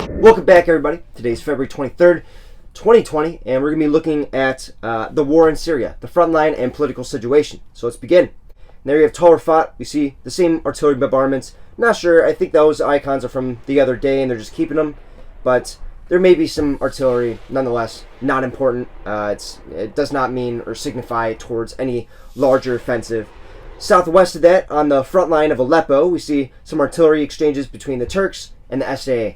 Welcome back, everybody. Today's February 23rd, 2020, and we're going to be looking at the war in Syria, the front line and political situation. So let's begin. And there you have Tal Rafat. We see the same artillery bombardments. Not sure. I think those icons are from the other day, and they're just keeping them. But there may be some artillery, nonetheless, not important. It does not mean or signify towards any larger offensive. Southwest of that, on the front line of Aleppo, we see some artillery exchanges between the Turks and the SAA.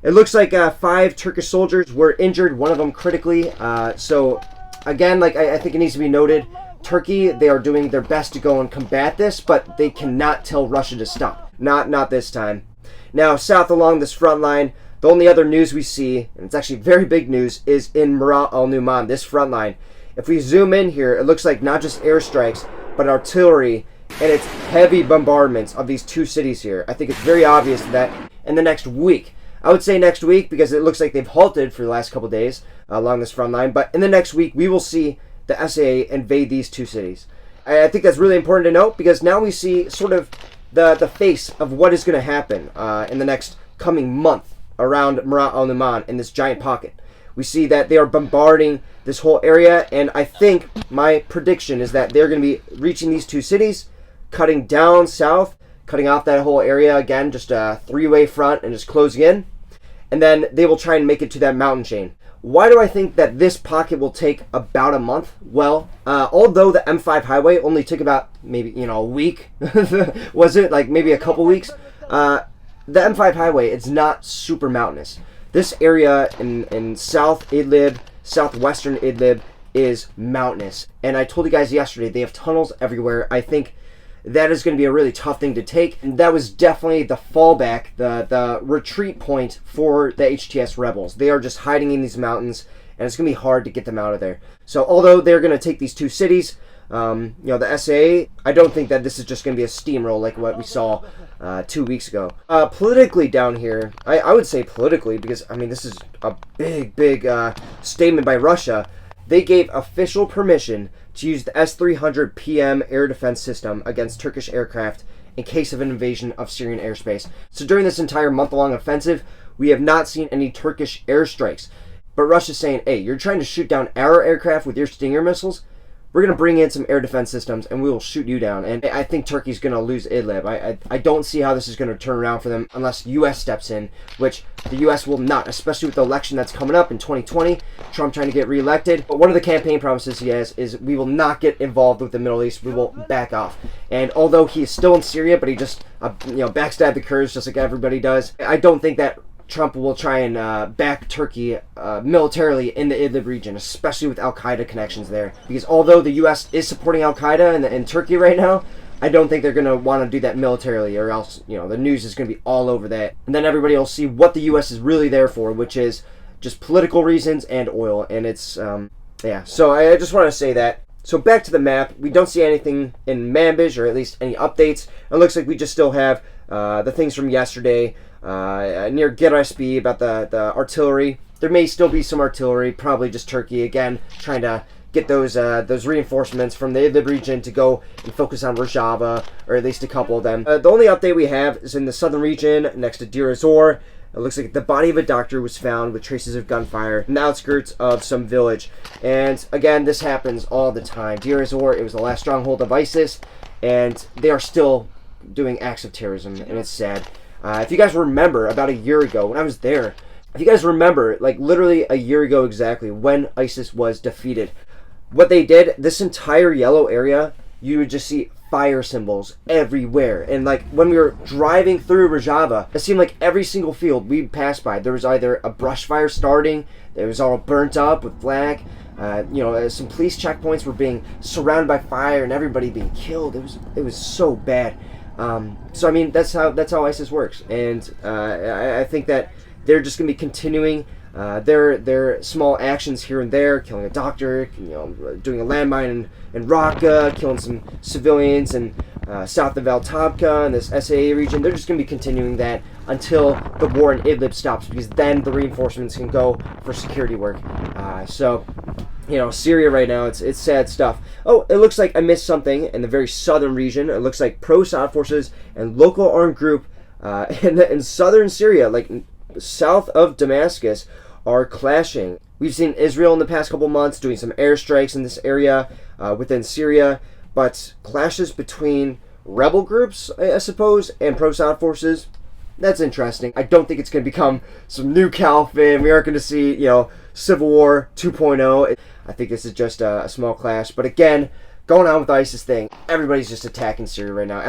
It looks like 5 Turkish soldiers were injured, one of them critically. So, again, I think it needs to be noted, Turkey, they are doing their best to go and combat this, but they cannot tell Russia to stop. Not this time. Now, south along this front line, the only other news we see, and it's actually very big news, is in Marat al-Numan, this front line. If we zoom in here, it looks like not just airstrikes, but artillery, and it's heavy bombardments of these 2 cities here. I think it's very obvious that in the next week, I would say next week because it looks like they've halted for the last couple days along this front line. But in the next week, we will see the SAA invade these 2 cities. I think that's really important to note because now we see sort of the face of what is going to happen in the next coming month around Marat al-Numan in this giant pocket. We see that they are bombarding this whole area, and I think my prediction is that they're going to be reaching these 2 cities, cutting down south, cutting off that whole area, again, just a 3-way front and just closing in. And then they will try and make it to that mountain chain. Why do I think that this pocket will take about a month? Well, although the M5 highway only took about maybe, a week, was it? Like maybe a couple weeks? The M5 highway, it's not super mountainous. This area in South Idlib, southwestern Idlib, is mountainous. And I told you guys yesterday, they have tunnels everywhere. I think that is going to be a really tough thing to take. And that was definitely the fallback, the retreat point for the HTS rebels. They are just hiding in these mountains, and it's going to be hard to get them out of there. So although they're going to take these 2 cities, the SAA, I don't think that this is just going to be a steamroll like what we saw 2 weeks ago. Politically down here, I would say politically, because, this is a big statement by Russia. They gave official permission to use the S-300 PM air defense system against Turkish aircraft in case of an invasion of Syrian airspace. So during this entire month-long offensive, we have not seen any Turkish airstrikes. But Russia's saying, hey, you're trying to shoot down our aircraft with your Stinger missiles? We're going to bring in some air defense systems and we will shoot you down. And I think Turkey's going to lose Idlib. I don't see how this is going to turn around for them unless U.S. steps in, which the U.S. will not, especially with the election that's coming up in 2020. Trump trying to get reelected. But one of the campaign promises he has is we will not get involved with the Middle East. We will back off. And although he is still in Syria, but he just backstabbed the Kurds just like everybody does, I don't think that Trump will try and back Turkey militarily in the Idlib region, especially with Al-Qaeda connections there. Because although the U.S. is supporting Al-Qaeda in Turkey right now, I don't think they're going to want to do that militarily, or else, the news is going to be all over that. And then everybody will see what the U.S. is really there for, which is just political reasons and oil. And it's, So I just want to say that. So back to the map, we don't see anything in Manbij, or at least any updates. It looks like we just still have the things from yesterday, near Geraspi about the artillery. There may still be some artillery, probably just Turkey again trying to get those reinforcements from the Idlib region to go and focus on Rojava, or at least a couple of them. The only update we have is in the southern region next to Deir ez-Zor. It looks like the body of a doctor was found with traces of gunfire in the outskirts of some village. And again, this happens all the time. Deir ez-Zor, it was the last stronghold of ISIS, and they are still doing acts of terrorism, and it's sad. If you guys remember, about a year ago, when I was there, if you guys remember, literally a year ago exactly, when ISIS was defeated, what they did, this entire yellow area, you would just see fire symbols everywhere. And when we were driving through Rojava, it seemed like every single field we passed by, there was either a brush fire starting, it was all burnt up with black, some police checkpoints were being surrounded by fire and everybody being killed. It was so bad. That's how ISIS works, and I think that they're just going to be continuing their small actions here and there, killing a doctor, doing a landmine in Raqqa, killing some civilians in south of Al-Tabqa and this SAA region. They're just going to be continuing that until the war in Idlib stops, because then the reinforcements can go for security work. Syria right now, it's sad stuff. Oh, it looks like I missed something in the very southern region. It looks like pro-Assad forces and local armed group in southern Syria, like south of Damascus, are clashing. We've seen Israel in the past couple months doing some airstrikes in this area within Syria, but clashes between rebel groups, I suppose, and pro-Assad forces, that's interesting. I don't think it's going to become some new caliphate. We aren't going to see, Civil War 2.0. I think this is just a small clash. But again, going on with the ISIS thing, everybody's just attacking Syria right now.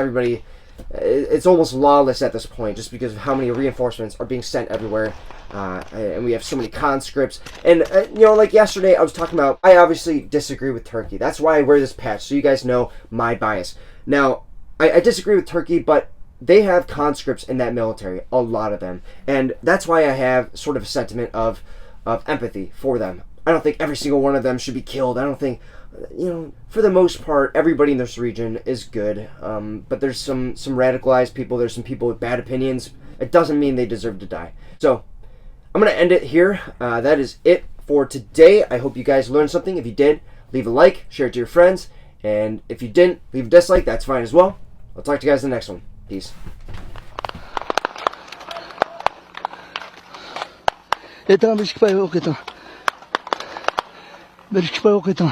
It's almost lawless at this point just because of how many reinforcements are being sent everywhere. And we have so many conscripts. And, like yesterday, I was talking about, I obviously disagree with Turkey. That's why I wear this patch, so you guys know my bias. Now, I disagree with Turkey, but they have conscripts in that military, a lot of them. And that's why I have sort of a sentiment of empathy for them. I don't think every single one of them should be killed. I don't think, for the most part, everybody in this region is good. But there's some radicalized people. There's some people with bad opinions. It doesn't mean they deserve to die. So I'm going to end it here. That is it for today. I hope you guys learned something. If you did, leave a like, share it to your friends. And if you didn't, leave a dislike. That's fine as well. I'll talk to you guys in the next one. Peace. Eta bir şikayet yok eta. Bir şikayet yok eta.